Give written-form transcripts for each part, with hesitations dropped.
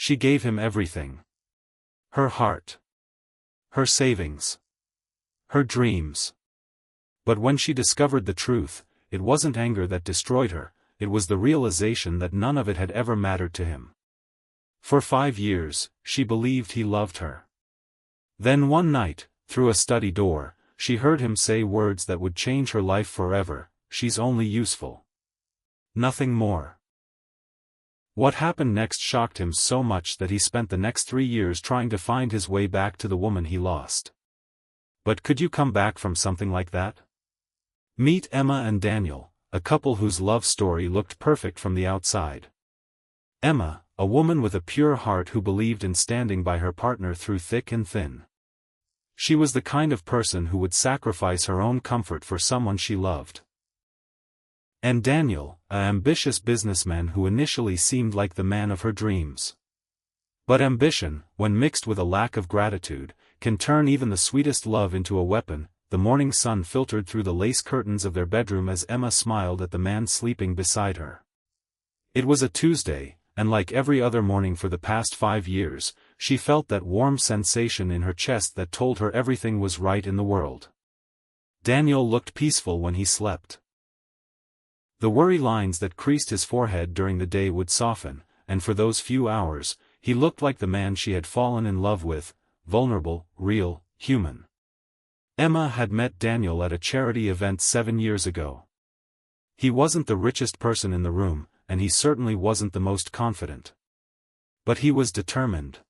She gave him everything. Her heart. Her savings. Her dreams. But when she discovered the truth, it wasn't anger that destroyed her, it was the realization that none of it had ever mattered to him. For 5 years, she believed he loved her. Then one night, through a study door, she heard him say words that would change her life forever: "She's only useful. Nothing more." What happened next shocked him so much that he spent the next 3 years trying to find his way back to the woman he lost. But could you come back from something like that? Meet Emma and Daniel, a couple whose love story looked perfect from the outside. Emma, a woman with a pure heart who believed in standing by her partner through thick and thin. She was the kind of person who would sacrifice her own comfort for someone she loved. And Daniel, an ambitious businessman who initially seemed like the man of her dreams. But ambition, when mixed with a lack of gratitude, can turn even the sweetest love into a weapon. The morning sun filtered through the lace curtains of their bedroom as Emma smiled at the man sleeping beside her. It was a Tuesday, and like every other morning for the past 5 years, she felt that warm sensation in her chest that told her everything was right in the world. Daniel looked peaceful when he slept. The worry lines that creased his forehead during the day would soften, and for those few hours, he looked like the man she had fallen in love with: vulnerable, real, human. Emma had met Daniel at a charity event 7 years ago. He wasn't the richest person in the room, and he certainly wasn't the most confident. But he was determined.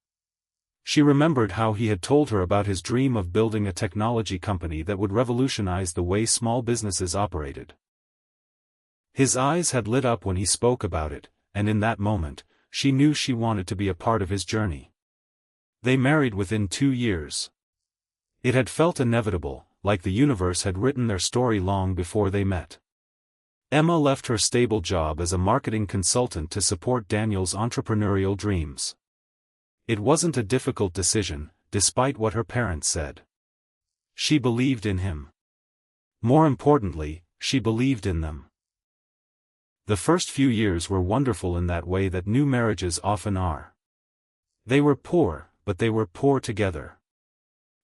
She remembered how he had told her about his dream of building a technology company that would revolutionize the way small businesses operated. His eyes had lit up when he spoke about it, and in that moment, she knew she wanted to be a part of his journey. They married within 2 years. It had felt inevitable, like the universe had written their story long before they met. Emma left her stable job as a marketing consultant to support Daniel's entrepreneurial dreams. It wasn't a difficult decision, despite what her parents said. She believed in him. More importantly, she believed in them. The first few years were wonderful in that way that new marriages often are. They were poor, but they were poor together.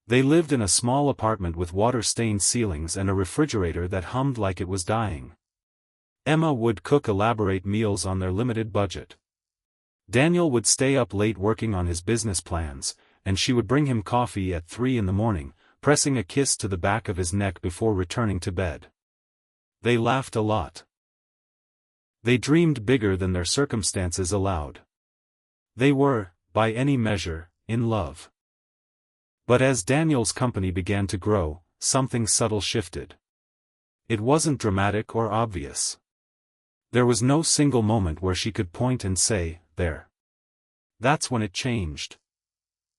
They lived in a small apartment with water-stained ceilings and a refrigerator that hummed like it was dying. Emma would cook elaborate meals on their limited budget. Daniel would stay up late working on his business plans, and she would bring him coffee at 3 in the morning, pressing a kiss to the back of his neck before returning to bed. They laughed a lot. They dreamed bigger than their circumstances allowed. They were, by any measure, in love. But as Daniel's company began to grow, something subtle shifted. It wasn't dramatic or obvious. There was no single moment where she could point and say, "There." That's when it changed.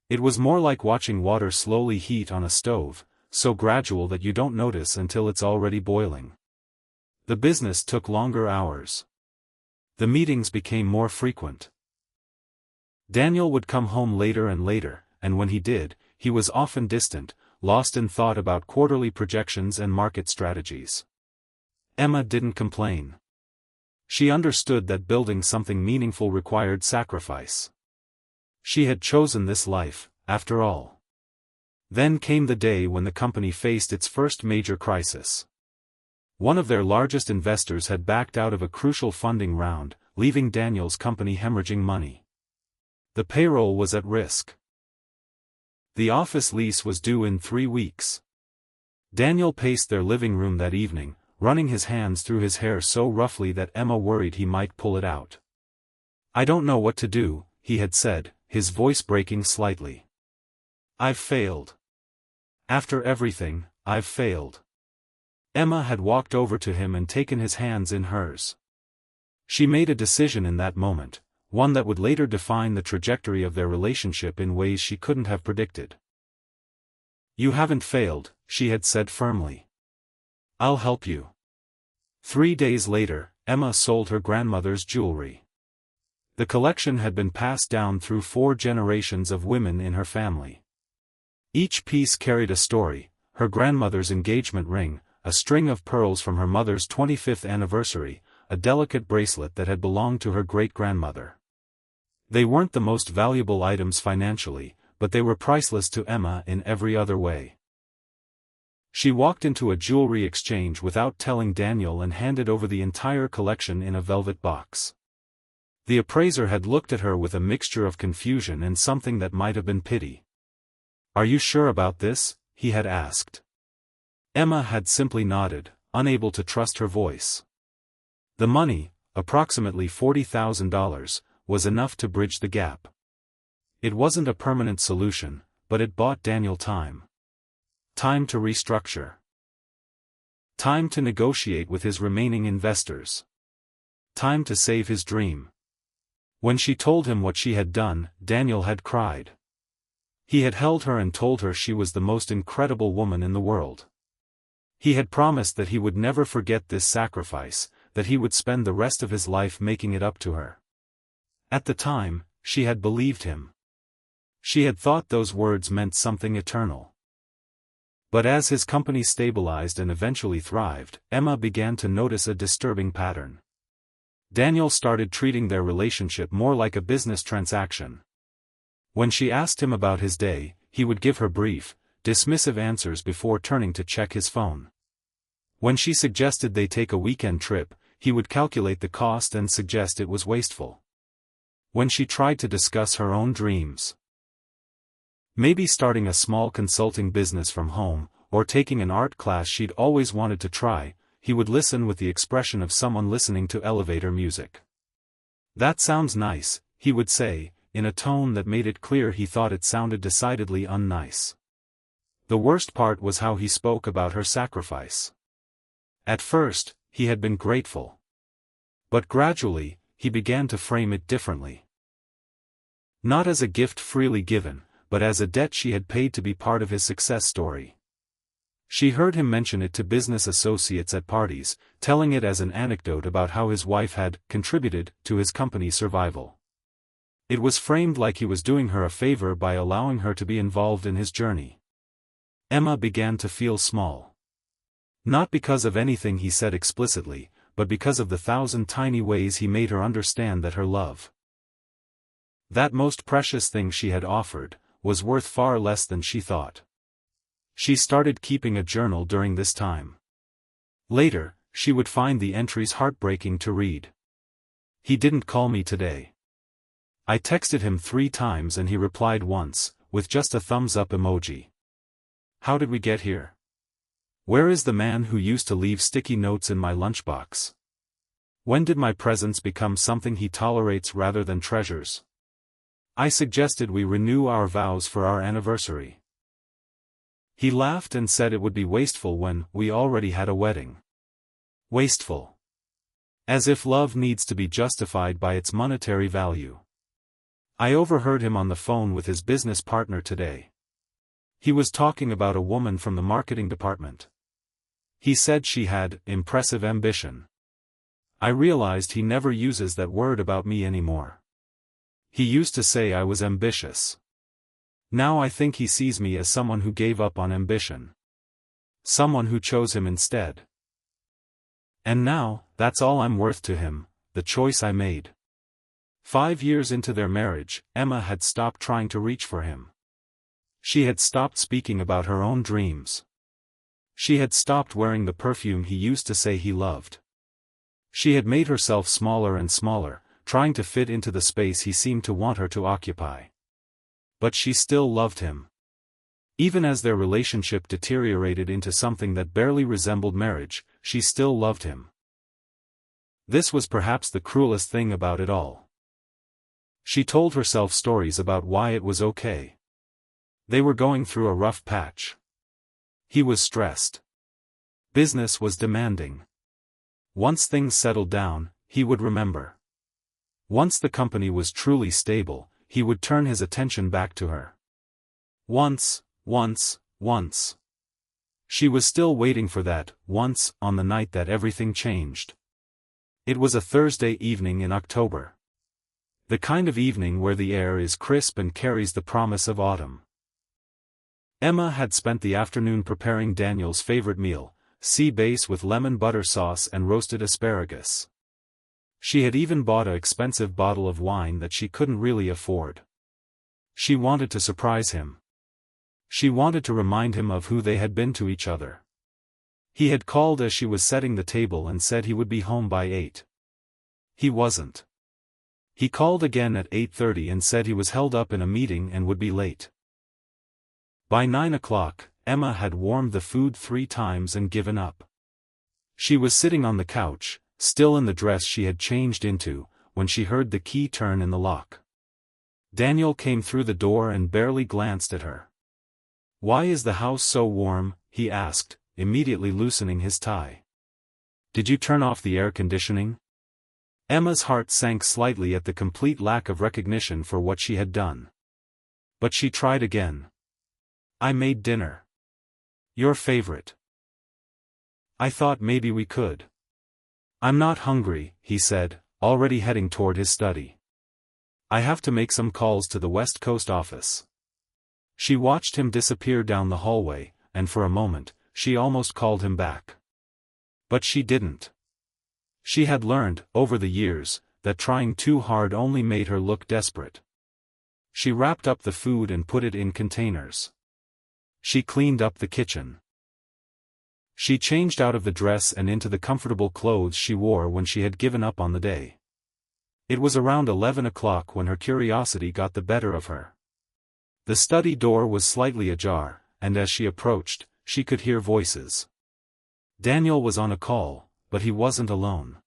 It was more like watching water slowly heat on a stove, so gradual that you don't notice until it's already boiling. The business took longer hours. The meetings became more frequent. Daniel would come home later and later, and when he did, he was often distant, lost in thought about quarterly projections and market strategies. Emma didn't complain. She understood that building something meaningful required sacrifice. She had chosen this life, after all. Then came the day when the company faced its first major crisis. One of their largest investors had backed out of a crucial funding round, leaving Daniel's company hemorrhaging money. The payroll was at risk. The office lease was due in 3 weeks. Daniel paced their living room that evening, running his hands through his hair so roughly that Emma worried he might pull it out. "I don't know what to do," he had said, his voice breaking slightly. "I've failed. After everything, I've failed." Emma had walked over to him and taken his hands in hers. She made a decision in that moment, one that would later define the trajectory of their relationship in ways she couldn't have predicted. "You haven't failed," she had said firmly. "I'll help you." 3 days later, Emma sold her grandmother's jewelry. The collection had been passed down through 4 generations of women in her family. Each piece carried a story: her grandmother's engagement ring, a string of pearls from her mother's 25th anniversary, a delicate bracelet that had belonged to her great-grandmother. They weren't the most valuable items financially, but they were priceless to Emma in every other way. She walked into a jewelry exchange without telling Daniel and handed over the entire collection in a velvet box. The appraiser had looked at her with a mixture of confusion and something that might have been pity. "Are you sure about this?" he had asked. Emma had simply nodded, unable to trust her voice. The money, approximately $40,000, was enough to bridge the gap. It wasn't a permanent solution, but it bought Daniel time. Time to restructure. Time to negotiate with his remaining investors. Time to save his dream. When she told him what she had done, Daniel had cried. He had held her and told her she was the most incredible woman in the world. He had promised that he would never forget this sacrifice, that he would spend the rest of his life making it up to her. At the time, she had believed him. She had thought those words meant something eternal. But as his company stabilized and eventually thrived, Emma began to notice a disturbing pattern. Daniel started treating their relationship more like a business transaction. When she asked him about his day, he would give her brief, dismissive answers before turning to check his phone. When she suggested they take a weekend trip, he would calculate the cost and suggest it was wasteful. When she tried to discuss her own dreams, maybe starting a small consulting business from home, or taking an art class she'd always wanted to try, he would listen with the expression of someone listening to elevator music. "That sounds nice," he would say, in a tone that made it clear he thought it sounded decidedly unnice. The worst part was how he spoke about her sacrifice. At first, he had been grateful. But gradually, he began to frame it differently. Not as a gift freely given, but as a debt she had paid to be part of his success story. She heard him mention it to business associates at parties, telling it as an anecdote about how his wife had contributed to his company's survival. It was framed like he was doing her a favor by allowing her to be involved in his journey. Emma began to feel small. Not because of anything he said explicitly, but because of the 1,000 tiny ways he made her understand that her love, that most precious thing she had offered, was worth far less than she thought. She started keeping a journal during this time. Later, she would find the entries heartbreaking to read. "He didn't call me today. I texted him 3 times and he replied once, with just a thumbs up emoji. How did we get here? Where is the man who used to leave sticky notes in my lunchbox? When did my presence become something he tolerates rather than treasures? I suggested we renew our vows for our anniversary. He laughed and said it would be wasteful when we already had a wedding. Wasteful. As if love needs to be justified by its monetary value. I overheard him on the phone with his business partner today. He was talking about a woman from the marketing department. He said she had impressive ambition. I realized he never uses that word about me anymore. He used to say I was ambitious. Now I think he sees me as someone who gave up on ambition. Someone who chose him instead. And now, that's all I'm worth to him, the choice I made." 5 years into their marriage, Emma had stopped trying to reach for him. She had stopped speaking about her own dreams. She had stopped wearing the perfume he used to say he loved. She had made herself smaller and smaller, trying to fit into the space he seemed to want her to occupy. But she still loved him. Even as their relationship deteriorated into something that barely resembled marriage, she still loved him. This was perhaps the cruelest thing about it all. She told herself stories about why it was okay. They were going through a rough patch. He was stressed. Business was demanding. Once things settled down, he would remember. Once the company was truly stable, he would turn his attention back to her. Once. She was still waiting for that, once, on the night that everything changed. It was a Thursday evening in October. The kind of evening where the air is crisp and carries the promise of autumn. Emma had spent the afternoon preparing Daniel's favorite meal, sea bass with lemon butter sauce and roasted asparagus. She had even bought an expensive bottle of wine that she couldn't really afford. She wanted to surprise him. She wanted to remind him of who they had been to each other. He had called as she was setting the table and said he would be home by 8. He wasn't. He called again at 8:30 and said he was held up in a meeting and would be late. By 9 o'clock, Emma had warmed the food 3 times and given up. She was sitting on the couch, still in the dress she had changed into, when she heard the key turn in the lock. Daniel came through the door and barely glanced at her. "Why is the house so warm?" he asked, immediately loosening his tie. "Did you turn off the air conditioning?" Emma's heart sank slightly at the complete lack of recognition for what she had done. But she tried again. "I made dinner. Your favorite. I thought maybe we could." "I'm not hungry," he said, already heading toward his study. "I have to make some calls to the West Coast office." She watched him disappear down the hallway, and for a moment, she almost called him back. But she didn't. She had learned, over the years, that trying too hard only made her look desperate. She wrapped up the food and put it in containers. She cleaned up the kitchen. She changed out of the dress and into the comfortable clothes she wore when she had given up on the day. It was around 11 o'clock when her curiosity got the better of her. The study door was slightly ajar, and as she approached, she could hear voices. Daniel was on a call, but he wasn't alone.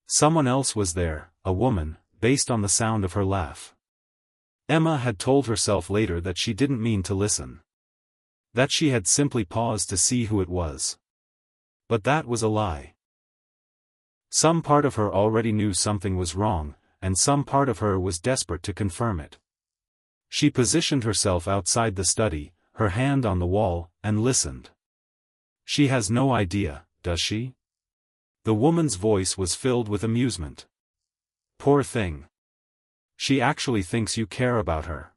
Someone else was there, a woman, based on the sound of her laugh. Emma had told herself later that she didn't mean to listen. That she had simply paused to see who it was. But that was a lie. Some part of her already knew something was wrong, and some part of her was desperate to confirm it. She positioned herself outside the study, her hand on the wall, and listened. "She has no idea, does she?" The woman's voice was filled with amusement. "Poor thing. She actually thinks you care about her."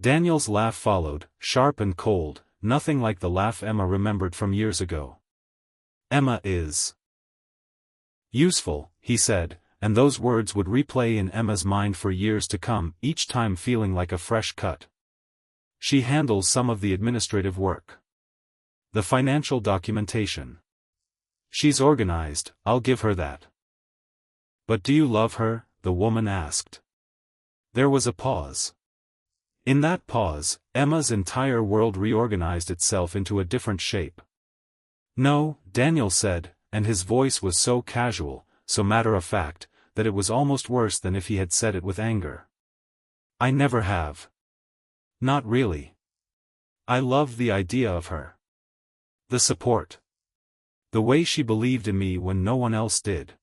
Daniel's laugh followed, sharp and cold, nothing like the laugh Emma remembered from years ago. "Emma is useful," he said, and those words would replay in Emma's mind for years to come, each time feeling like a fresh cut. "She handles some of the administrative work. The financial documentation. She's organized, I'll give her that." "But do you love her?" the woman asked. There was a pause. In that pause, Emma's entire world reorganized itself into a different shape. "No," Daniel said, and his voice was so casual, so matter-of-fact, that it was almost worse than if he had said it with anger. "I never have. Not really. I loved the idea of her. The support. The way she believed in me when no one else did.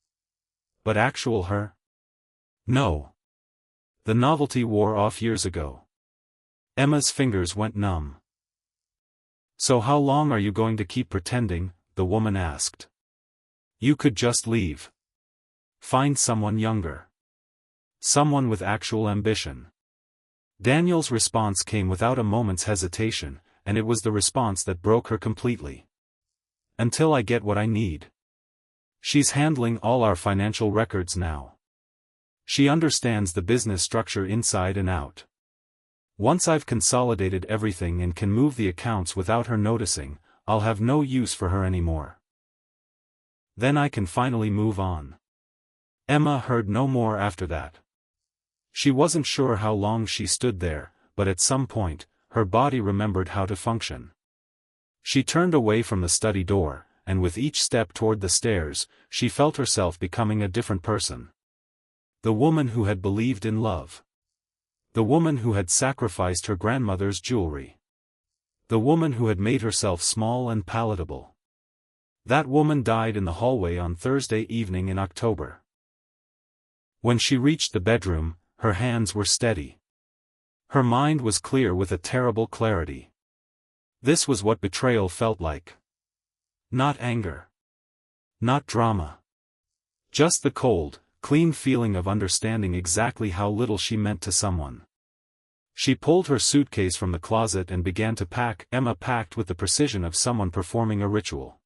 But actual her? No. The novelty wore off years ago." Emma's fingers went numb. "So how long are you going to keep pretending?" the woman asked. "You could just leave. Find someone younger. Someone with actual ambition." Daniel's response came without a moment's hesitation, and it was the response that broke her completely. "Until I get what I need. She's handling all our financial records now. She understands the business structure inside and out. Once I've consolidated everything and can move the accounts without her noticing, I'll have no use for her anymore. Then I can finally move on." Emma heard no more after that. She wasn't sure how long she stood there, but at some point, her body remembered how to function. She turned away from the study door, and with each step toward the stairs, she felt herself becoming a different person. The woman who had believed in love. The woman who had sacrificed her grandmother's jewelry. The woman who had made herself small and palatable. That woman died in the hallway on Thursday evening in October. When she reached the bedroom, her hands were steady. Her mind was clear with a terrible clarity. This was what betrayal felt like. Not anger. Not drama. Just the cold, clean feeling of understanding exactly how little she meant to someone. She pulled her suitcase from the closet and began to pack. Emma packed with the precision of someone performing a ritual.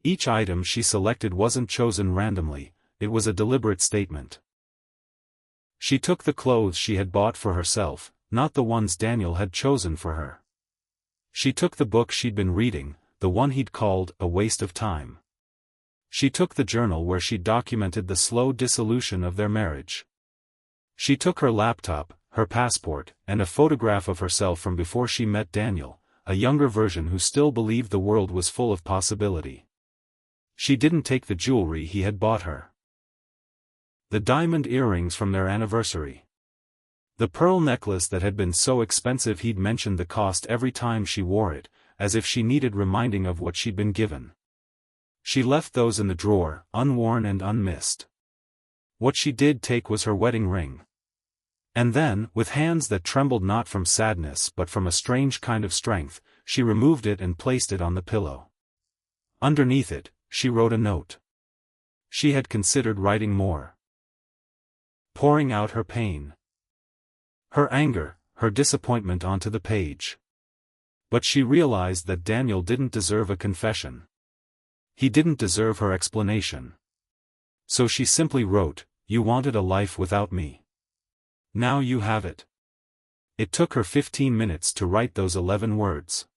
Each item she selected wasn't chosen randomly, it was a deliberate statement. She took the clothes she had bought for herself, not the ones Daniel had chosen for her. She took the book she'd been reading, the one he'd called a waste of time. She took the journal where she documented the slow dissolution of their marriage. She took her laptop, her passport, and a photograph of herself from before she met Daniel, a younger version who still believed the world was full of possibility. She didn't take the jewelry he had bought her. The diamond earrings from their anniversary. The pearl necklace that had been so expensive he'd mentioned the cost every time she wore it, as if she needed reminding of what she'd been given. She left those in the drawer, unworn and unmissed. What she did take was her wedding ring. And then, with hands that trembled not from sadness but from a strange kind of strength, she removed it and placed it on the pillow. Underneath it, she wrote a note. She had considered writing more. Pouring out her pain. Her anger, her disappointment onto the page. But she realized that Daniel didn't deserve a confession. He didn't deserve her explanation. So she simply wrote, "You wanted a life without me. Now you have it." It took her 15 minutes to write those 11 words.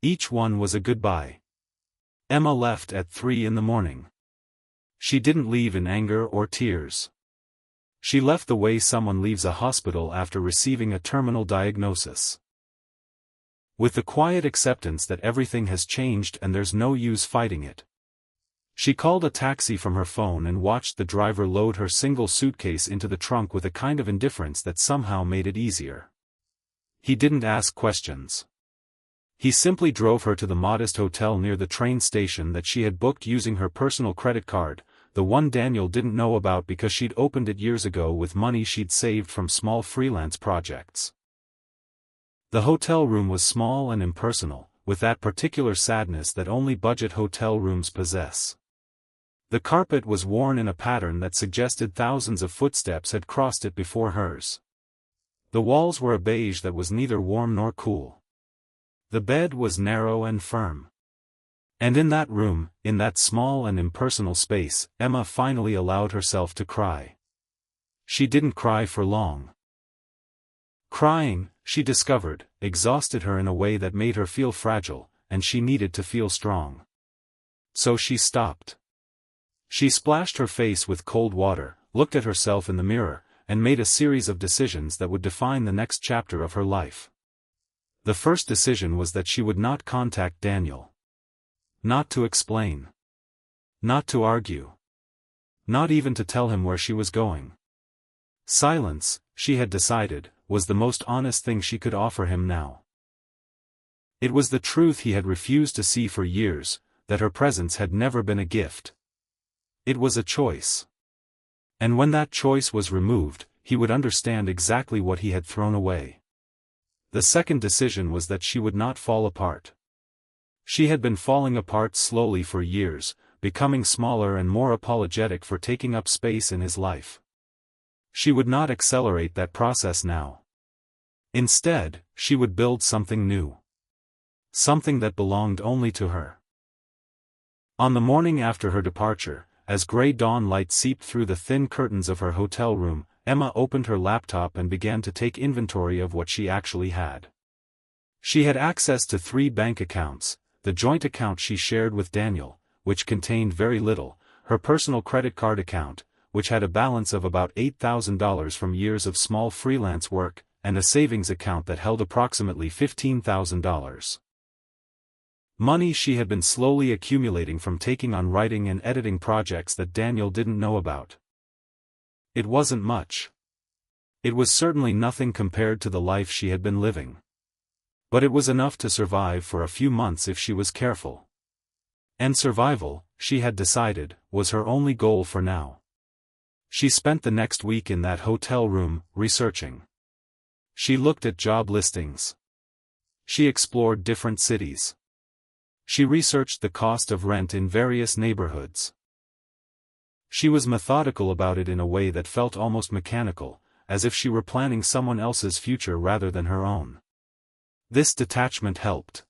Each one was a goodbye. Emma left at 3 a.m. She didn't leave in anger or tears. She left the way someone leaves a hospital after receiving a terminal diagnosis. With the quiet acceptance that everything has changed and there's no use fighting it. She called a taxi from her phone and watched the driver load her single suitcase into the trunk with a kind of indifference that somehow made it easier. He didn't ask questions. He simply drove her to the modest hotel near the train station that she had booked using her personal credit card, the one Daniel didn't know about because she'd opened it years ago with money she'd saved from small freelance projects. The hotel room was small and impersonal, with that particular sadness that only budget hotel rooms possess. The carpet was worn in a pattern that suggested thousands of footsteps had crossed it before hers. The walls were a beige that was neither warm nor cool. The bed was narrow and firm. And in that room, in that small and impersonal space, Emma finally allowed herself to cry. She didn't cry for long. Crying, she discovered, exhausted her in a way that made her feel fragile, and she needed to feel strong. So she stopped. She splashed her face with cold water, looked at herself in the mirror, and made a series of decisions that would define the next chapter of her life. The first decision was that she would not contact Daniel. Not to explain. Not to argue. Not even to tell him where she was going. Silence, she had decided, was the most honest thing she could offer him now. It was the truth he had refused to see for years, that her presence had never been a gift. It was a choice. And when that choice was removed, he would understand exactly what he had thrown away. The second decision was that she would not fall apart. She had been falling apart slowly for years, becoming smaller and more apologetic for taking up space in his life. She would not accelerate that process now. Instead, she would build something new. Something that belonged only to her. On the morning after her departure, as gray dawn light seeped through the thin curtains of her hotel room, Emma opened her laptop and began to take inventory of what she actually had. She had access to 3 bank accounts, the joint account she shared with Daniel, which contained very little, her personal credit card account, which had a balance of about $8,000 from years of small freelance work, and a savings account that held approximately $15,000. Money she had been slowly accumulating from taking on writing and editing projects that Daniel didn't know about. It wasn't much. It was certainly nothing compared to the life she had been living. But it was enough to survive for a few months if she was careful. And survival, she had decided, was her only goal for now. She spent the next week in that hotel room, researching. She looked at job listings. She explored different cities. She researched the cost of rent in various neighborhoods. She was methodical about it in a way that felt almost mechanical, as if she were planning someone else's future rather than her own. This detachment helped.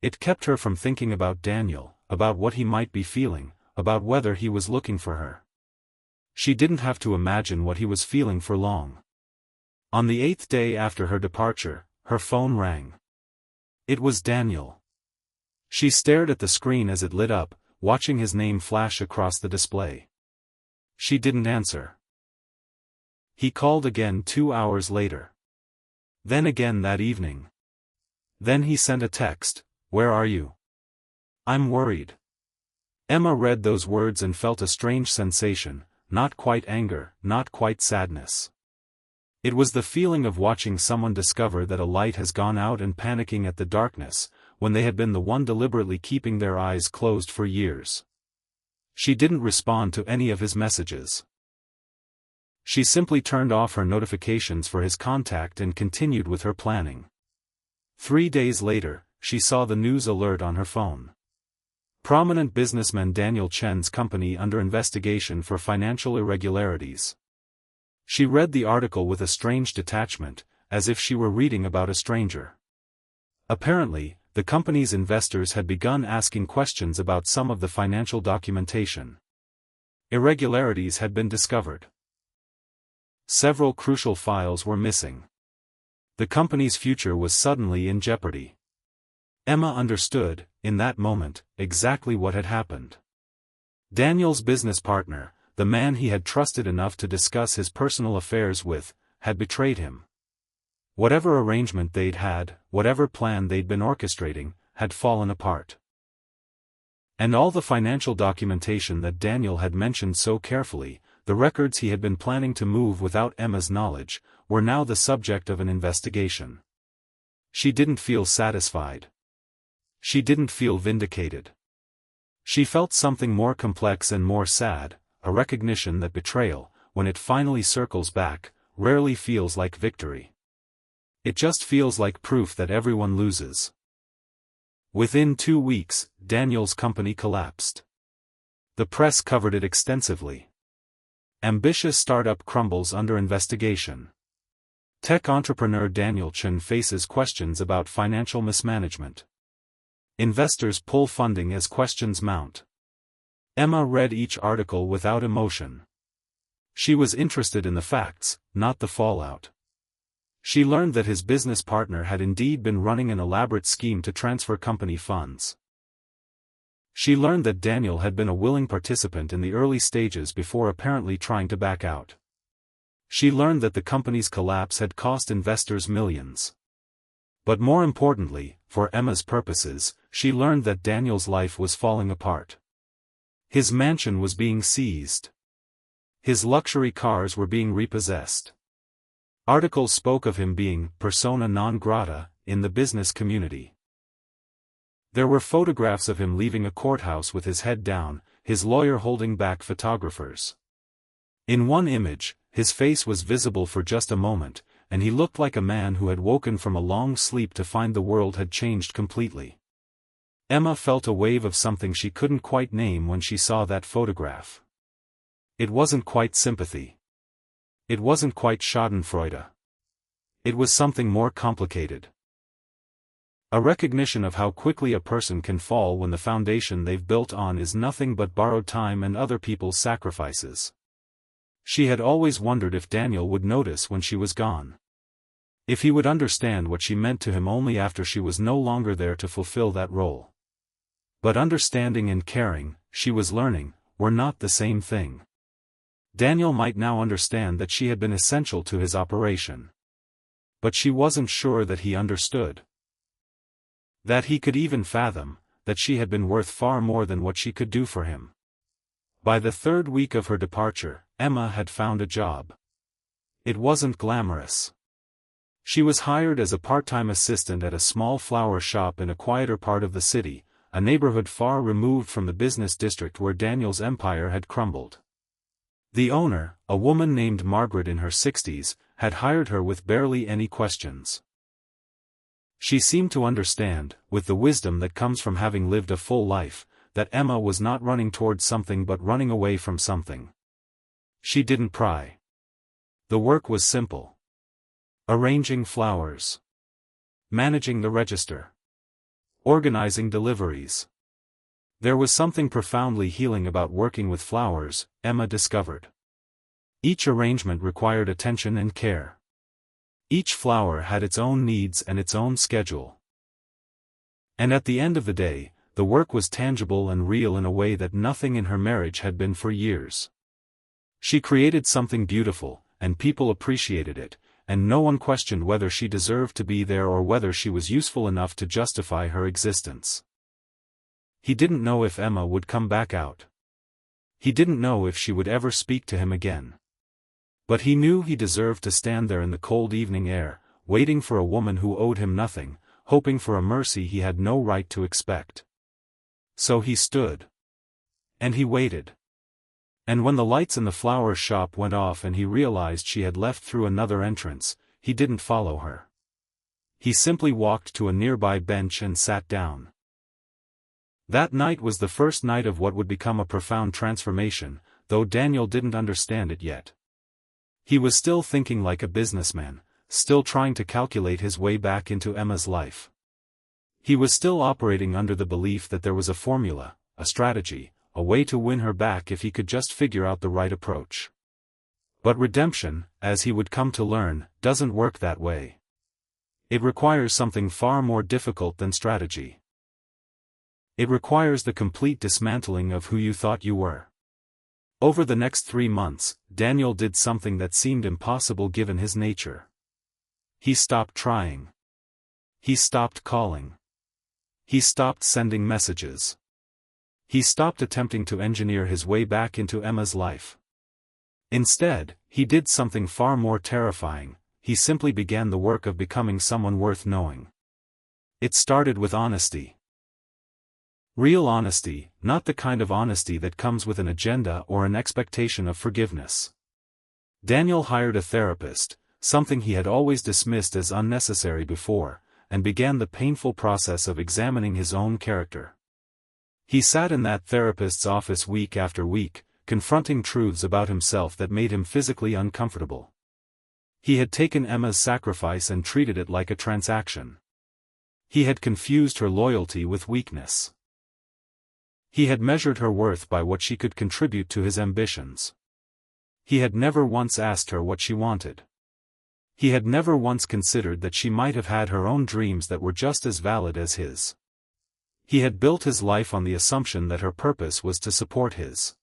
It kept her from thinking about Daniel, about what he might be feeling, about whether he was looking for her. She didn't have to imagine what he was feeling for long. On the 8th day after her departure, her phone rang. It was Daniel. She stared at the screen as it lit up, watching his name flash across the display. She didn't answer. He called again 2 hours later. Then again that evening. Then he sent a text, "Where are you? I'm worried." Emma read those words and felt a strange sensation, not quite anger, not quite sadness. It was the feeling of watching someone discover that a light has gone out and panicking at the darkness, when they had been the one deliberately keeping their eyes closed for years. She didn't respond to any of his messages. She simply turned off her notifications for his contact and continued with her planning. 3 days later, she saw the news alert on her phone. Prominent businessman Daniel Chen's company under investigation for financial irregularities. She read the article with a strange detachment, as if she were reading about a stranger. Apparently, the company's investors had begun asking questions about some of the financial documentation. Irregularities had been discovered. Several crucial files were missing. The company's future was suddenly in jeopardy. Emma understood, in that moment, exactly what had happened. Daniel's business partner, the man he had trusted enough to discuss his personal affairs with, had betrayed him. Whatever arrangement they'd had, whatever plan they'd been orchestrating, had fallen apart. And all the financial documentation that Daniel had mentioned so carefully, the records he had been planning to move without Emma's knowledge, were now the subject of an investigation. She didn't feel satisfied. She didn't feel vindicated. She felt something more complex and more sad, a recognition that betrayal, when it finally circles back, rarely feels like victory. It just feels like proof that everyone loses. Within 2 weeks, Daniel's company collapsed. The press covered it extensively. Ambitious startup crumbles under investigation. Tech entrepreneur Daniel Chen faces questions about financial mismanagement. Investors pull funding as questions mount. Emma read each article without emotion. She was interested in the facts, not the fallout. She learned that his business partner had indeed been running an elaborate scheme to transfer company funds. She learned that Daniel had been a willing participant in the early stages before apparently trying to back out. She learned that the company's collapse had cost investors millions. But more importantly, for Emma's purposes, she learned that Daniel's life was falling apart. His mansion was being seized. His luxury cars were being repossessed. Articles spoke of him being persona non grata in the business community. There were photographs of him leaving a courthouse with his head down, his lawyer holding back photographers. In one image, his face was visible for just a moment, and he looked like a man who had woken from a long sleep to find the world had changed completely. Emma felt a wave of something she couldn't quite name when she saw that photograph. It wasn't quite sympathy. It wasn't quite schadenfreude. It was something more complicated. A recognition of how quickly a person can fall when the foundation they've built on is nothing but borrowed time and other people's sacrifices. She had always wondered if Daniel would notice when she was gone. If he would understand what she meant to him only after she was no longer there to fulfill that role. But understanding and caring, she was learning, were not the same thing. Daniel might now understand that she had been essential to his operation. But she wasn't sure that he understood. That he could even fathom, that she had been worth far more than what she could do for him. By the 3rd week of her departure, Emma had found a job. It wasn't glamorous. She was hired as a part-time assistant at a small flower shop in a quieter part of the city, a neighborhood far removed from the business district where Daniel's empire had crumbled. The owner, a woman named Margaret in her 60s, had hired her with barely any questions. She seemed to understand, with the wisdom that comes from having lived a full life, that Emma was not running towards something but running away from something. She didn't pry. The work was simple. Arranging flowers. Managing the register. Organizing deliveries. There was something profoundly healing about working with flowers, Emma discovered. Each arrangement required attention and care. Each flower had its own needs and its own schedule. And at the end of the day, the work was tangible and real in a way that nothing in her marriage had been for years. She created something beautiful, and people appreciated it, and no one questioned whether she deserved to be there or whether she was useful enough to justify her existence. He didn't know if Emma would come back out. He didn't know if she would ever speak to him again. But he knew he deserved to stand there in the cold evening air, waiting for a woman who owed him nothing, hoping for a mercy he had no right to expect. So he stood. And he waited. And when the lights in the flower shop went off and he realized she had left through another entrance, he didn't follow her. He simply walked to a nearby bench and sat down. That night was the first night of what would become a profound transformation, though Daniel didn't understand it yet. He was still thinking like a businessman, still trying to calculate his way back into Emma's life. He was still operating under the belief that there was a formula, a strategy, a way to win her back if he could just figure out the right approach. But redemption, as he would come to learn, doesn't work that way. It requires something far more difficult than strategy. It requires the complete dismantling of who you thought you were. Over the next 3 months, Daniel did something that seemed impossible given his nature. He stopped trying. He stopped calling. He stopped sending messages. He stopped attempting to engineer his way back into Emma's life. Instead, he did something far more terrifying. He simply began the work of becoming someone worth knowing. It started with honesty. Real honesty, not the kind of honesty that comes with an agenda or an expectation of forgiveness. Daniel hired a therapist, something he had always dismissed as unnecessary before, and began the painful process of examining his own character. He sat in that therapist's office week after week, confronting truths about himself that made him physically uncomfortable. He had taken Emma's sacrifice and treated it like a transaction. He had confused her loyalty with weakness. He had measured her worth by what she could contribute to his ambitions. He had never once asked her what she wanted. He had never once considered that she might have had her own dreams that were just as valid as his. He had built his life on the assumption that her purpose was to support his.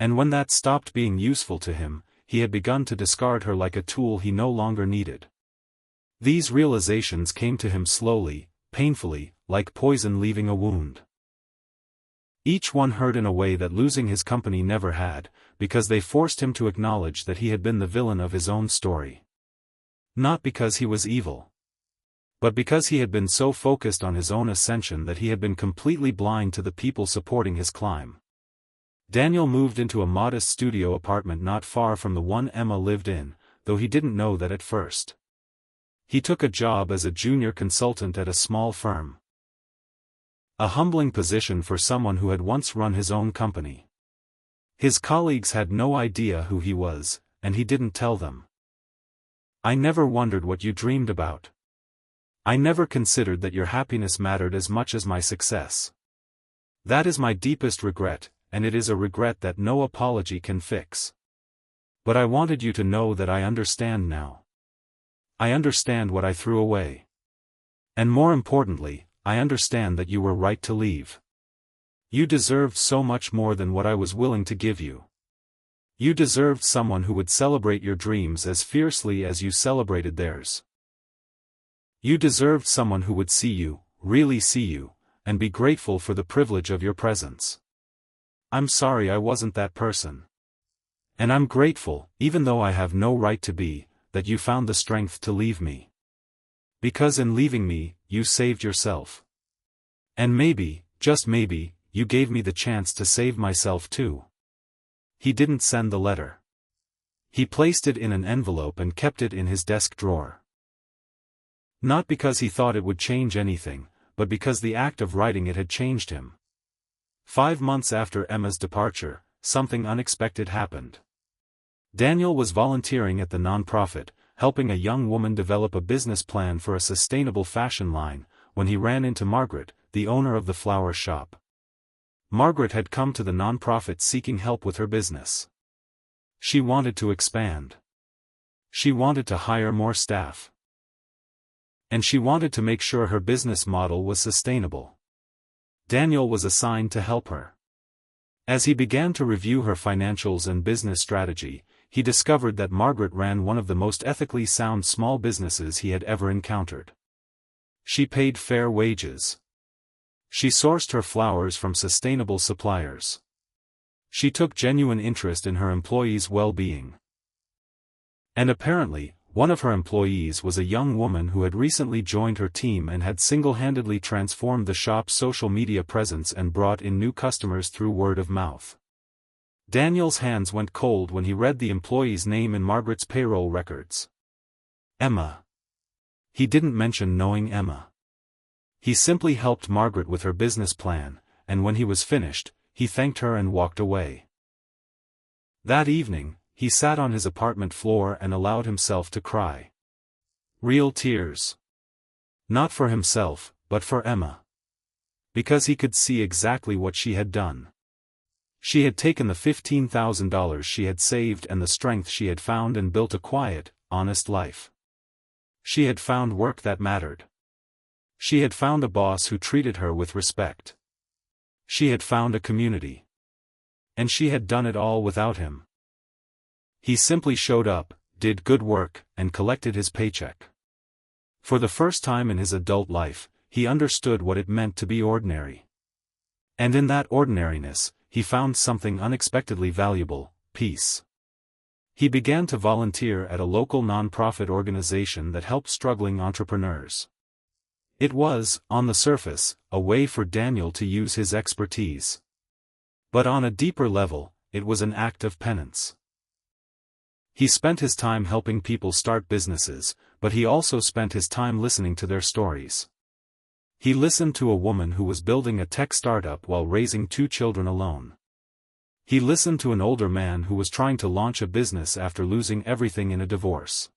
And when that stopped being useful to him, he had begun to discard her like a tool he no longer needed. These realizations came to him slowly, painfully, like poison leaving a wound. Each one hurt in a way that losing his company never had, because they forced him to acknowledge that he had been the villain of his own story. Not because he was evil, but because he had been so focused on his own ascension that he had been completely blind to the people supporting his climb. Daniel moved into a modest studio apartment not far from the one Emma lived in, though he didn't know that at first. He took a job as a junior consultant at a small firm. A humbling position for someone who had once run his own company. His colleagues had no idea who he was, and he didn't tell them. "I never wondered what you dreamed about. I never considered that your happiness mattered as much as my success. That is my deepest regret, and it is a regret that no apology can fix. But I wanted you to know that I understand now. I understand what I threw away. And more importantly, I understand that you were right to leave. You deserved so much more than what I was willing to give you. You deserved someone who would celebrate your dreams as fiercely as you celebrated theirs. You deserved someone who would see you, really see you, and be grateful for the privilege of your presence. I'm sorry I wasn't that person. And I'm grateful, even though I have no right to be, that you found the strength to leave me. Because in leaving me, you saved yourself. And maybe, just maybe, you gave me the chance to save myself too." He didn't send the letter. He placed it in an envelope and kept it in his desk drawer. Not because he thought it would change anything, but because the act of writing it had changed him. 5 months after Emma's departure, something unexpected happened. Daniel was volunteering at the nonprofit, helping a young woman develop a business plan for a sustainable fashion line, when he ran into Margaret, the owner of the flower shop. Margaret had come to the nonprofit seeking help with her business. She wanted to expand. She wanted to hire more staff. And she wanted to make sure her business model was sustainable. Daniel was assigned to help her. As he began to review her financials and business strategy, he discovered that Margaret ran one of the most ethically sound small businesses he had ever encountered. She paid fair wages. She sourced her flowers from sustainable suppliers. She took genuine interest in her employees' well-being. And apparently, one of her employees was a young woman who had recently joined her team and had single-handedly transformed the shop's social media presence and brought in new customers through word of mouth. Daniel's hands went cold when he read the employee's name in Margaret's payroll records. Emma. He didn't mention knowing Emma. He simply helped Margaret with her business plan, and when he was finished, he thanked her and walked away. That evening, he sat on his apartment floor and allowed himself to cry. Real tears. Not for himself, but for Emma. Because he could see exactly what she had done. She had taken the $15,000 she had saved and the strength she had found and built a quiet, honest life. She had found work that mattered. She had found a boss who treated her with respect. She had found a community. And she had done it all without him. He simply showed up, did good work, and collected his paycheck. For the first time in his adult life, he understood what it meant to be ordinary. And in that ordinariness, he found something unexpectedly valuable: peace. He began to volunteer at a local nonprofit organization that helped struggling entrepreneurs. It was, on the surface, a way for Daniel to use his expertise. But on a deeper level, it was an act of penance. He spent his time helping people start businesses, but he also spent his time listening to their stories. He listened to a woman who was building a tech startup while raising 2 children alone. He listened to an older man who was trying to launch a business after losing everything in a divorce.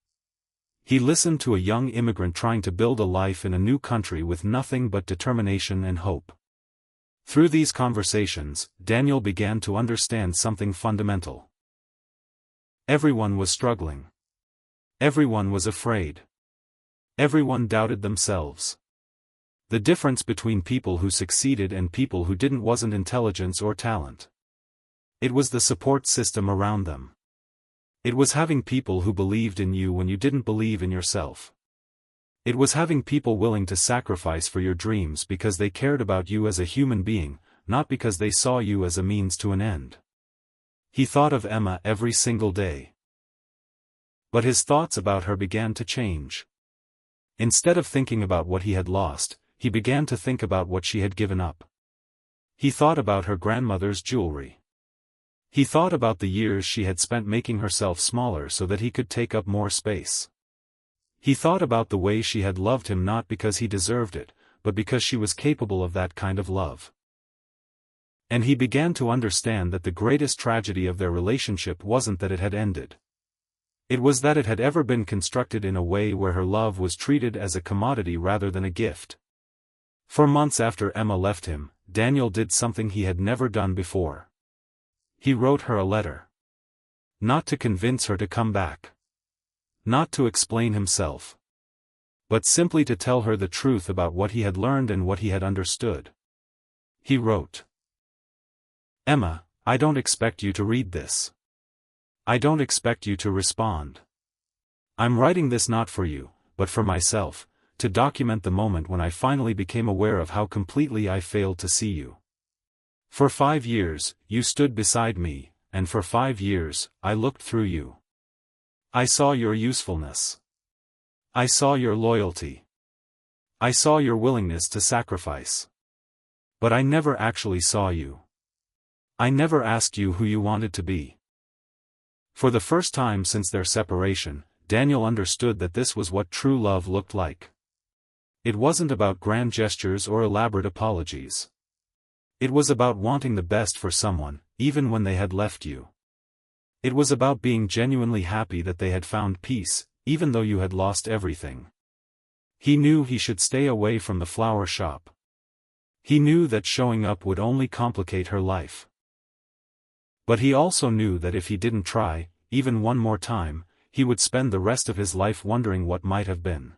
He listened to a young immigrant trying to build a life in a new country with nothing but determination and hope. Through these conversations, Daniel began to understand something fundamental. Everyone was struggling. Everyone was afraid. Everyone doubted themselves. The difference between people who succeeded and people who didn't wasn't intelligence or talent. It was the support system around them. It was having people who believed in you when you didn't believe in yourself. It was having people willing to sacrifice for your dreams because they cared about you as a human being, not because they saw you as a means to an end. He thought of Emma every single day. But his thoughts about her began to change. Instead of thinking about what he had lost, he began to think about what she had given up. He thought about her grandmother's jewelry. He thought about the years she had spent making herself smaller so that he could take up more space. He thought about the way she had loved him not because he deserved it, but because she was capable of that kind of love. And he began to understand that the greatest tragedy of their relationship wasn't that it had ended. It was that it had ever been constructed in a way where her love was treated as a commodity rather than a gift. For months after Emma left him, Daniel did something he had never done before. He wrote her a letter. Not to convince her to come back. Not to explain himself. But simply to tell her the truth about what he had learned and what he had understood. He wrote, "Emma, I don't expect you to read this. I don't expect you to respond. I'm writing this not for you, but for myself, to document the moment when I finally became aware of how completely I failed to see you. For 5 years, you stood beside me, and for 5 years, I looked through you. I saw your usefulness. I saw your loyalty. I saw your willingness to sacrifice. But I never actually saw you. I never asked you who you wanted to be." For the first time since their separation, Daniel understood that this was what true love looked like. It wasn't about grand gestures or elaborate apologies. It was about wanting the best for someone, even when they had left you. It was about being genuinely happy that they had found peace, even though you had lost everything. He knew he should stay away from the flower shop. He knew that showing up would only complicate her life. But he also knew that if he didn't try, even one more time, he would spend the rest of his life wondering what might have been.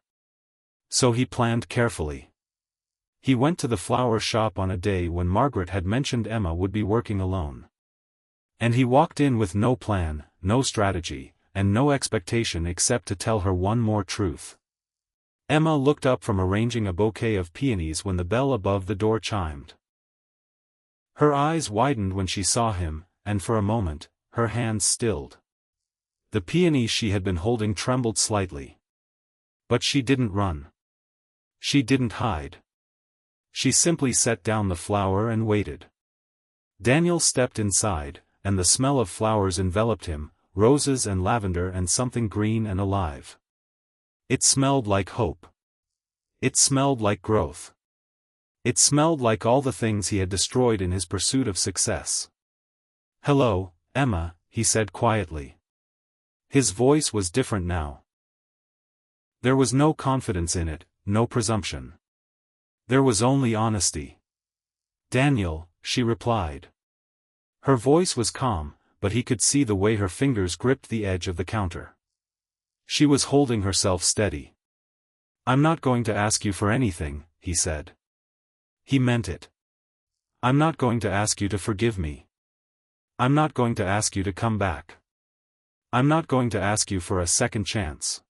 So he planned carefully. He went to the flower shop on a day when Margaret had mentioned Emma would be working alone. And he walked in with no plan, no strategy, and no expectation except to tell her one more truth. Emma looked up from arranging a bouquet of peonies when the bell above the door chimed. Her eyes widened when she saw him, and for a moment, her hands stilled. The peony she had been holding trembled slightly. But she didn't run. She didn't hide. She simply set down the flower and waited. Daniel stepped inside, and the smell of flowers enveloped him, roses and lavender and something green and alive. It smelled like hope. It smelled like growth. It smelled like all the things he had destroyed in his pursuit of success. "Hello, Emma," he said quietly. His voice was different now. There was no confidence in it, no presumption. There was only honesty. "Daniel," she replied. Her voice was calm, but he could see the way her fingers gripped the edge of the counter. She was holding herself steady. "I'm not going to ask you for anything," he said. He meant it. "I'm not going to ask you to forgive me. I'm not going to ask you to come back. I'm not going to ask you for a second chance.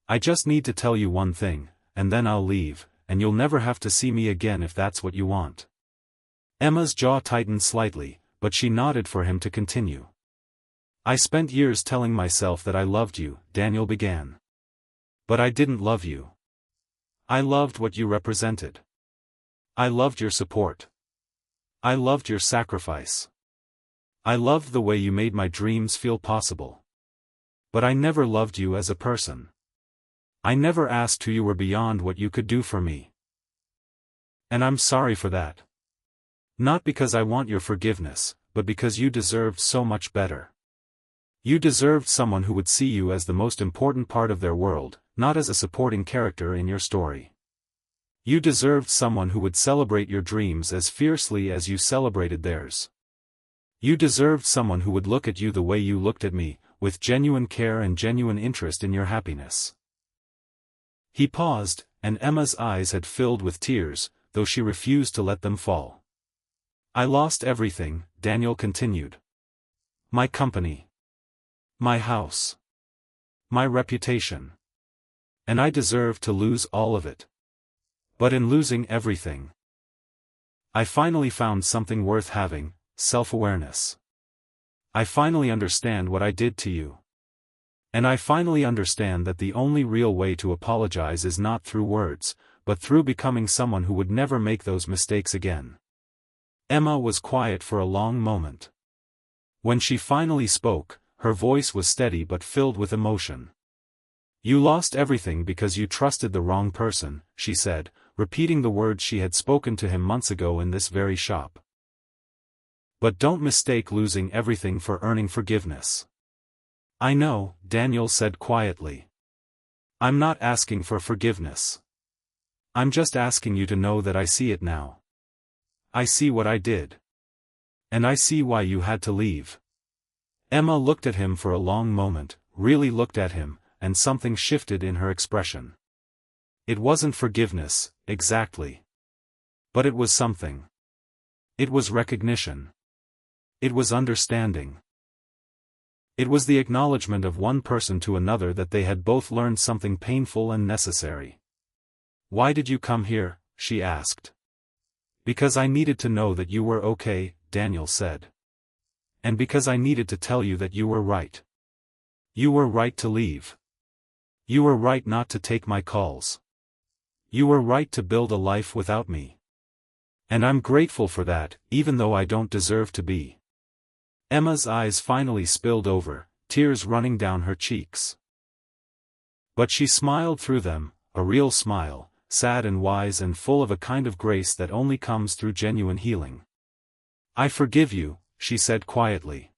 I just need to tell you one thing, and then I'll leave, and you'll never have to see me again if that's what you want." Emma's jaw tightened slightly, but she nodded for him to continue. "I spent years telling myself that I loved you," Daniel began. "But I didn't love you. I loved what you represented. I loved your support. I loved your sacrifice. I loved the way you made my dreams feel possible. But I never loved you as a person. I never asked who you were beyond what you could do for me. And I'm sorry for that. Not because I want your forgiveness, but because you deserved so much better. You deserved someone who would see you as the most important part of their world, not as a supporting character in your story. You deserved someone who would celebrate your dreams as fiercely as you celebrated theirs. You deserved someone who would look at you the way you looked at me, with genuine care and genuine interest in your happiness." He paused, and Emma's eyes had filled with tears, though she refused to let them fall. "I lost everything," Daniel continued. "My company. My house. My reputation. And I deserved to lose all of it. But in losing everything, I finally found something worth having: self-awareness. I finally understand what I did to you. And I finally understand that the only real way to apologize is not through words, but through becoming someone who would never make those mistakes again." Emma was quiet for a long moment. When she finally spoke, her voice was steady but filled with emotion. "You lost everything because you trusted the wrong person," she said, repeating the words she had spoken to him months ago in this very shop. "But don't mistake losing everything for earning forgiveness." "I know," Daniel said quietly. "I'm not asking for forgiveness. I'm just asking you to know that I see it now. I see what I did. And I see why you had to leave." Emma looked at him for a long moment, really looked at him, and something shifted in her expression. It wasn't forgiveness, exactly. But it was something. It was recognition. It was understanding. It was the acknowledgement of one person to another that they had both learned something painful and necessary. "Why did you come here?" she asked. "Because I needed to know that you were okay," Daniel said. "And because I needed to tell you that you were right. You were right to leave. You were right not to take my calls. You were right to build a life without me. And I'm grateful for that, even though I don't deserve to be." Emma's eyes finally spilled over, tears running down her cheeks. But she smiled through them, a real smile, sad and wise and full of a kind of grace that only comes through genuine healing. "I forgive you," she said quietly.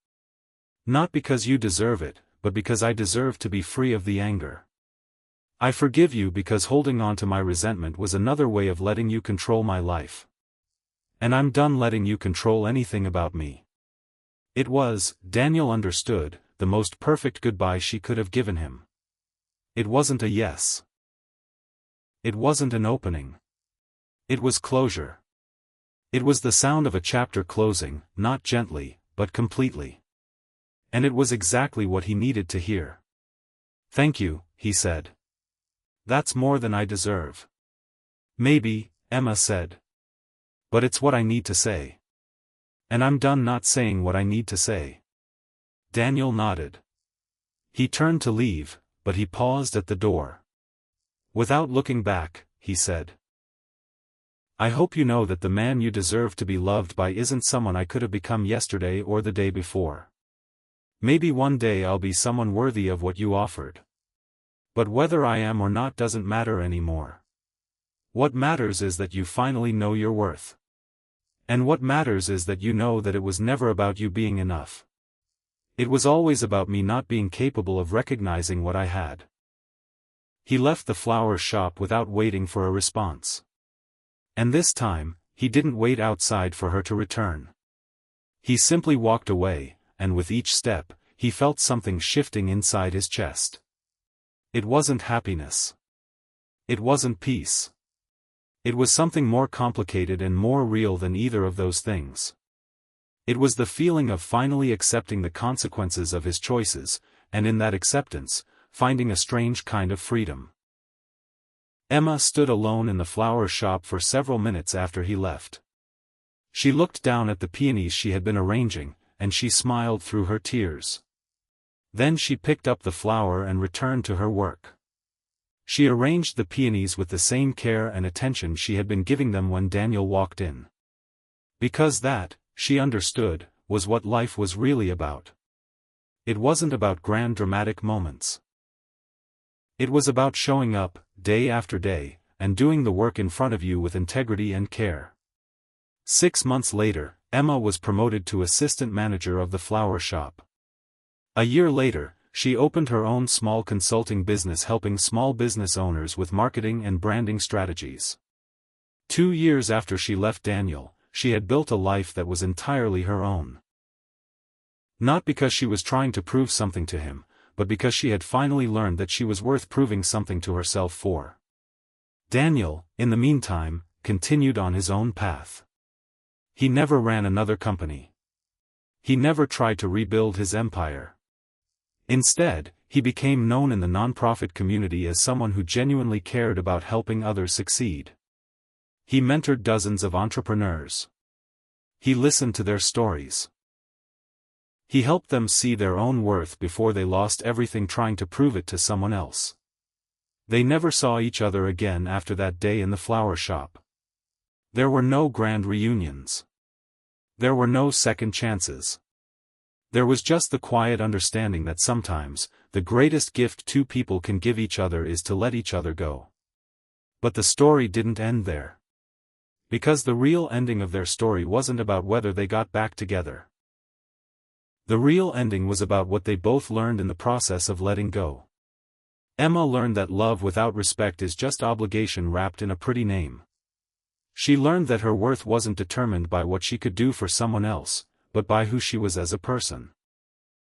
"Not because you deserve it, but because I deserve to be free of the anger. I forgive you because holding on to my resentment was another way of letting you control my life. And I'm done letting you control anything about me. It was, Daniel understood, the most perfect goodbye she could have given him. It wasn't a yes. It wasn't an opening. It was closure. It was the sound of a chapter closing, not gently, but completely. And it was exactly what he needed to hear. "Thank you," he said. "That's more than I deserve." "Maybe," Emma said. "But it's what I need to say. And I'm done not saying what I need to say." Daniel nodded. He turned to leave, but he paused at the door. Without looking back, he said, "I hope you know that the man you deserve to be loved by isn't someone I could have become yesterday or the day before. Maybe one day I'll be someone worthy of what you offered. But whether I am or not doesn't matter anymore. What matters is that you finally know your worth. And what matters is that you know that it was never about you being enough. It was always about me not being capable of recognizing what I had." He left the flower shop without waiting for a response. And this time, he didn't wait outside for her to return. He simply walked away, and with each step, he felt something shifting inside his chest. It wasn't happiness. It wasn't peace. It was something more complicated and more real than either of those things. It was the feeling of finally accepting the consequences of his choices, and in that acceptance, finding a strange kind of freedom. Emma stood alone in the flower shop for several minutes after he left. She looked down at the peonies she had been arranging, and she smiled through her tears. Then she picked up the flower and returned to her work. She arranged the peonies with the same care and attention she had been giving them when Daniel walked in. Because that, she understood, was what life was really about. It wasn't about grand dramatic moments. It was about showing up, day after day, and doing the work in front of you with integrity and care. 6 months later, Emma was promoted to assistant manager of the flower shop. A year later, she opened her own small consulting business helping small business owners with marketing and branding strategies. 2 years after she left Daniel, she had built a life that was entirely her own. Not because she was trying to prove something to him, but because she had finally learned that she was worth proving something to herself for. Daniel, in the meantime, continued on his own path. He never ran another company. He never tried to rebuild his empire. Instead, he became known in the nonprofit community as someone who genuinely cared about helping others succeed. He mentored dozens of entrepreneurs. He listened to their stories. He helped them see their own worth before they lost everything trying to prove it to someone else. They never saw each other again after that day in the flower shop. There were no grand reunions. There were no second chances. There was just the quiet understanding that sometimes, the greatest gift two people can give each other is to let each other go. But the story didn't end there. Because the real ending of their story wasn't about whether they got back together. The real ending was about what they both learned in the process of letting go. Emma learned that love without respect is just obligation wrapped in a pretty name. She learned that her worth wasn't determined by what she could do for someone else, but by who she was as a person.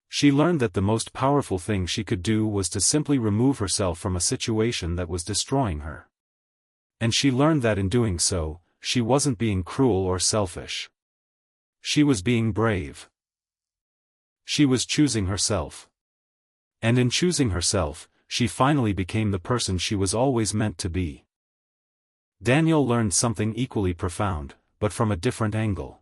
She learned that the most powerful thing she could do was to simply remove herself from a situation that was destroying her. And she learned that in doing so, she wasn't being cruel or selfish. She was being brave. She was choosing herself. And in choosing herself, she finally became the person she was always meant to be. Daniel learned something equally profound, but from a different angle.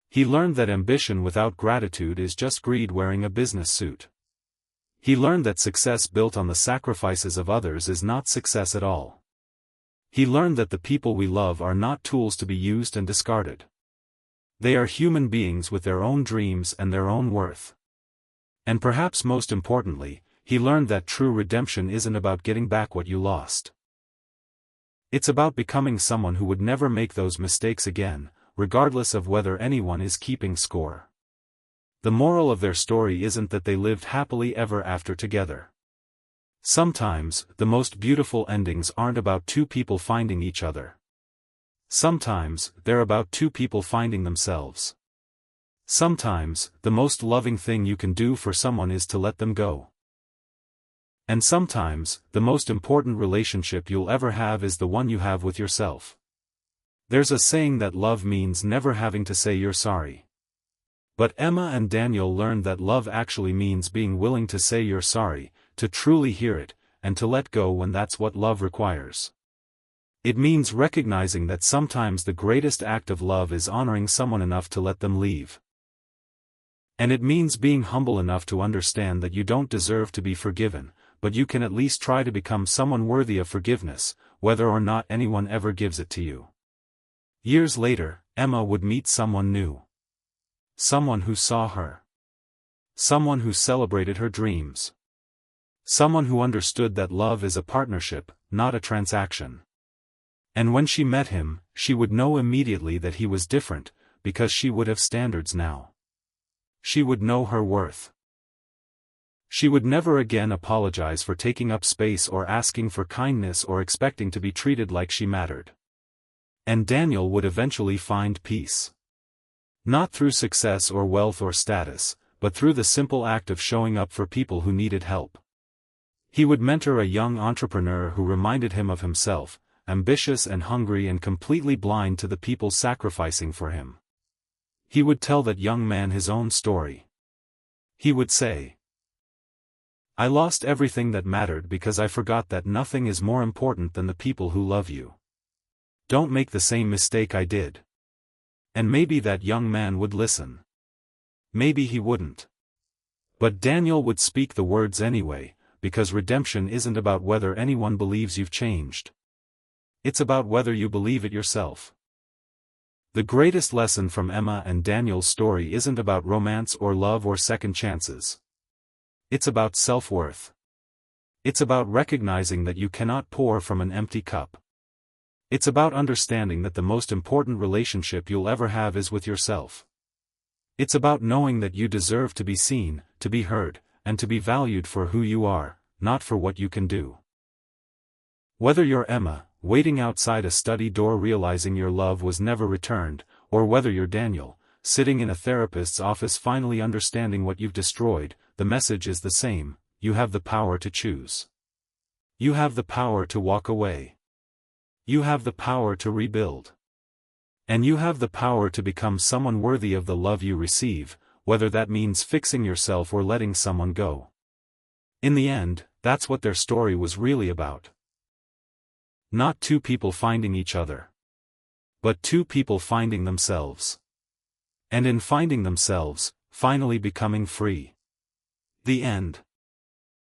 He learned that ambition without gratitude is just greed wearing a business suit. He learned that success built on the sacrifices of others is not success at all. He learned that the people we love are not tools to be used and discarded. They are human beings with their own dreams and their own worth. And perhaps most importantly, he learned that true redemption isn't about getting back what you lost. It's about becoming someone who would never make those mistakes again, regardless of whether anyone is keeping score. The moral of their story isn't that they lived happily ever after together. Sometimes, the most beautiful endings aren't about two people finding each other. Sometimes, they're about two people finding themselves. Sometimes, the most loving thing you can do for someone is to let them go. And sometimes, the most important relationship you'll ever have is the one you have with yourself. There's a saying that love means never having to say you're sorry. But Emma and Daniel learned that love actually means being willing to say you're sorry, to truly hear it, and to let go when that's what love requires. It means recognizing that sometimes the greatest act of love is honoring someone enough to let them leave. And it means being humble enough to understand that you don't deserve to be forgiven, but you can at least try to become someone worthy of forgiveness, whether or not anyone ever gives it to you. Years later, Emma would meet someone new. Someone who saw her. Someone who celebrated her dreams. Someone who understood that love is a partnership, not a transaction. And when she met him, she would know immediately that he was different, because she would have standards now. She would know her worth. She would never again apologize for taking up space or asking for kindness or expecting to be treated like she mattered. And Daniel would eventually find peace. Not through success or wealth or status, but through the simple act of showing up for people who needed help. He would mentor a young entrepreneur who reminded him of himself, ambitious and hungry and completely blind to the people sacrificing for him. He would tell that young man his own story. He would say, "I lost everything that mattered because I forgot that nothing is more important than the people who love you. Don't make the same mistake I did." And maybe that young man would listen. Maybe he wouldn't. But Daniel would speak the words anyway, because redemption isn't about whether anyone believes you've changed. It's about whether you believe it yourself. The greatest lesson from Emma and Daniel's story isn't about romance or love or second chances. It's about self-worth. It's about recognizing that you cannot pour from an empty cup. It's about understanding that the most important relationship you'll ever have is with yourself. It's about knowing that you deserve to be seen, to be heard, and to be valued for who you are, not for what you can do. Whether you're Emma, waiting outside a study door realizing your love was never returned, or whether you're Daniel, sitting in a therapist's office finally understanding what you've destroyed, the message is the same: you have the power to choose. You have the power to walk away. You have the power to rebuild. And you have the power to become someone worthy of the love you receive, whether that means fixing yourself or letting someone go. In the end, that's what their story was really about. Not two people finding each other, but two people finding themselves. And in finding themselves, finally becoming free. The end.